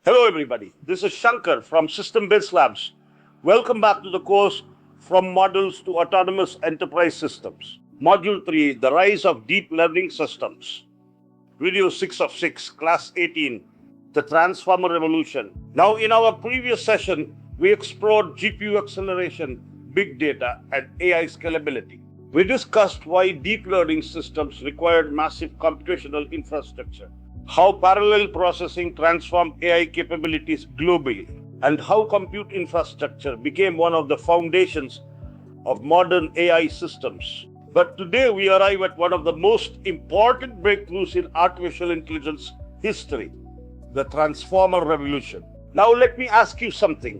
Hello, everybody. This is Shankar from SystemBaseLabs. Welcome back to the course From Models to Autonomous Enterprise Systems. Module 3 The Rise of Deep Learning Systems. Video 6 of 6, Class 18 The Transformer Revolution. Now, in our previous session, we explored GPU acceleration, big data, and AI scalability. We discussed why deep learning systems required massive computational infrastructure, how parallel processing transformed AI capabilities globally, and how compute infrastructure became one of the foundations of modern AI systems. But today we arrive at one of the most important breakthroughs in artificial intelligence history, the transformer revolution. Now let me ask you something.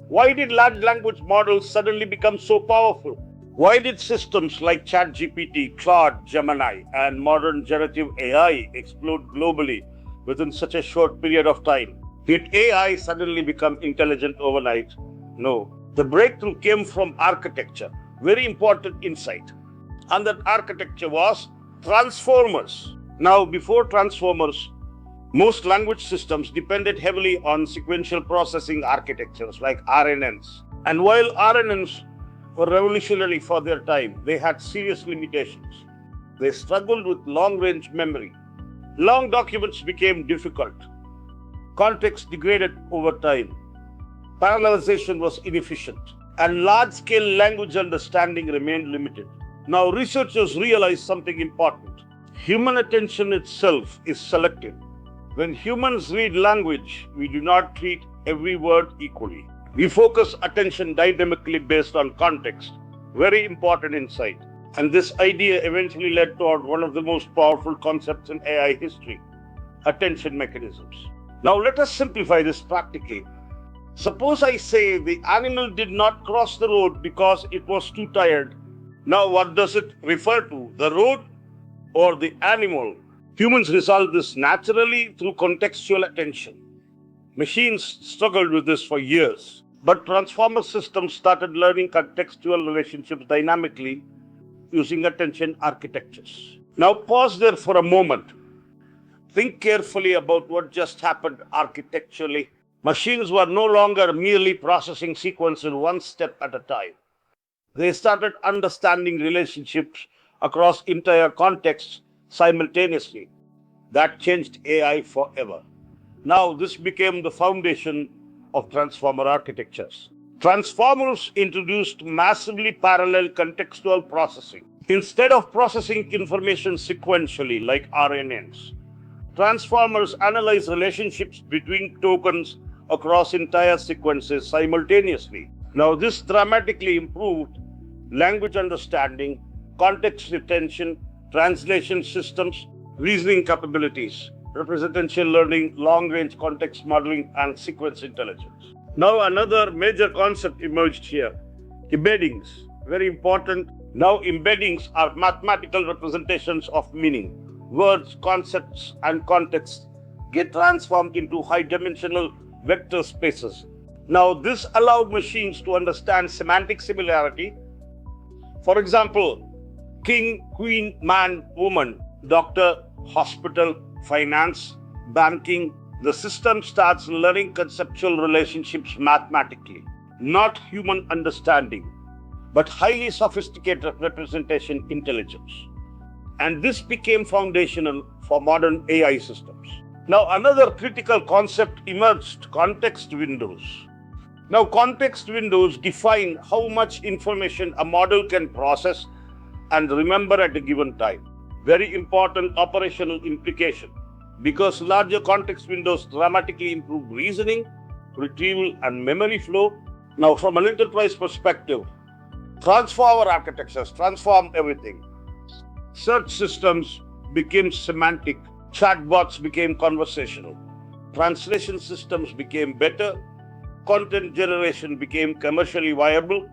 Why did large language models suddenly become so powerful? Why did systems like ChatGPT, Claude, Gemini, and modern generative AI explode globally within such a short period of time? Did AI suddenly become intelligent overnight? No. The breakthrough came from architecture. Very important insight. And that architecture was transformers. Now, before transformers, most language systems depended heavily on sequential processing architectures like RNNs. And while RNNs were revolutionary for their time, they had serious limitations. They struggled with long-range memory. Long documents became difficult. Context degraded over time. Parallelization was inefficient. And large-scale language understanding remained limited. Now, researchers realized something important. Human attention itself is selective. When humans read language, we do not treat every word equally. We focus attention dynamically based on context. Very important insight. And this idea eventually led toward one of the most powerful concepts in AI history, attention mechanisms. Now let us simplify this practically. Suppose I say the animal did not cross the road because it was too tired. Now what does it refer to? The road or the animal? Humans resolve this naturally through contextual attention. Machines struggled with this for years. But transformer systems started learning contextual relationships dynamically using attention architectures. Now pause there for a moment. Think carefully about what just happened architecturally. Machines were no longer merely processing sequences one step at a time. They started understanding relationships across entire contexts simultaneously. That changed AI forever. Now, this became the foundation of transformer architectures. Transformers introduced massively parallel contextual processing. Instead of processing information sequentially like RNNs, transformers analyze relationships between tokens across entire sequences simultaneously. Now, this dramatically improved language understanding, context retention, translation systems, reasoning capabilities, representation learning, long-range context modeling, and sequence intelligence. Now another major concept emerged here, embeddings. Very important. Now embeddings are mathematical representations of meaning. Words, concepts, and contexts get transformed into high-dimensional vector spaces. Now this allowed machines to understand semantic similarity. For example, king, queen, man, woman, doctor, hospital, finance, banking. The system starts learning conceptual relationships mathematically, not human understanding, but highly sophisticated representation intelligence. And this became foundational for modern AI systems. Now, another critical concept emerged, context windows. Now, context windows define how much information a model can process and remember at a given time. Very important operational implication, because larger context windows dramatically improve reasoning, retrieval, and memory flow. Now, from an enterprise perspective, transformer architectures transform everything. Search systems became semantic, chatbots became conversational, translation systems became better, content generation became commercially viable,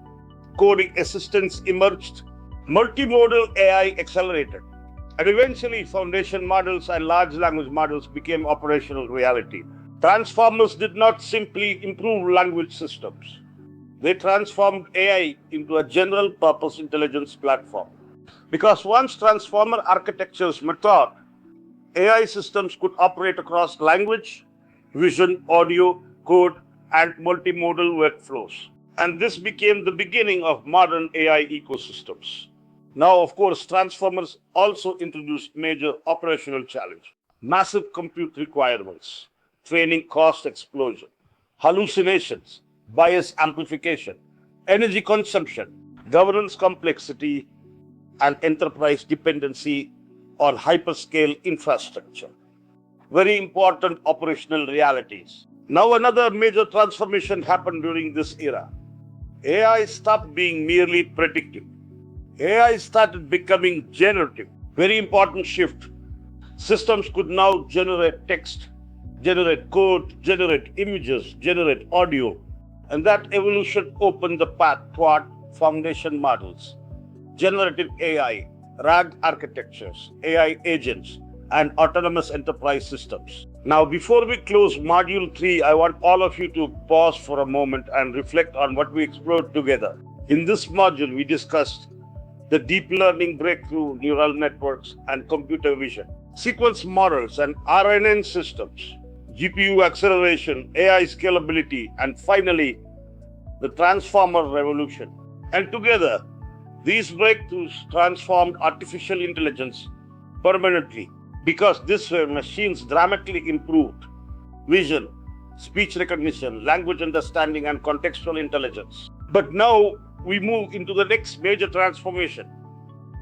coding assistants emerged, multimodal AI accelerated, and eventually foundation models and large language models became operational reality. Transformers did not simply improve language systems. They transformed AI into a general purpose intelligence platform. Because once transformer architectures matured, AI systems could operate across language, vision, audio, code, and multimodal workflows. And this became the beginning of modern AI ecosystems. Now, of course, transformers also introduced major operational challenge. Massive compute requirements, training cost explosion, hallucinations, bias amplification, energy consumption, governance complexity, and enterprise dependency on hyperscale infrastructure. Very important operational realities. Now, another major transformation happened during this era. AI stopped being merely predictive. AI started becoming generative. Very important shift. Systems could now generate text, generate code, generate images, generate audio. And that evolution opened the path toward foundation models, generative AI, RAG architectures, AI agents, and autonomous enterprise systems. Now, before we close Module 3, I want all of you to pause for a moment and reflect on what we explored together. In this module, we discussed the deep learning breakthrough, neural networks, and computer vision, sequence models and RNN systems, GPU acceleration, AI scalability, and finally, the transformer revolution. And together, these breakthroughs transformed artificial intelligence permanently because these were machines dramatically improved vision, speech recognition, language understanding, and contextual intelligence. But now we move into the next major transformation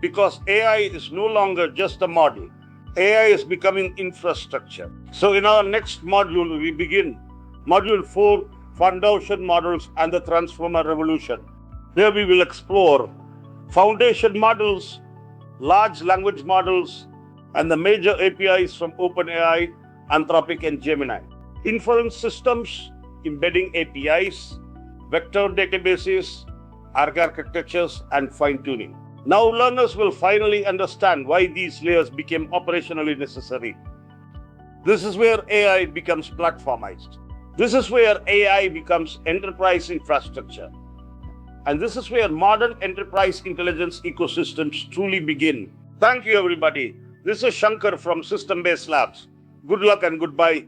because AI is no longer just a model. AI is becoming infrastructure. So in our next module, we begin Module 4, Foundation Models and the Transformer Revolution. Here we will explore foundation models, large language models, and the major APIs from OpenAI, Anthropic, and Gemini. Inference systems, embedding APIs, vector databases, architectures, and fine-tuning. Now learners will finally understand why these layers became operationally necessary. This is where AI becomes platformized. This is where AI becomes enterprise infrastructure. And this is where modern enterprise intelligence ecosystems truly begin. Thank you, everybody. This is Shankar from SystemBaseLabs. Good luck and goodbye.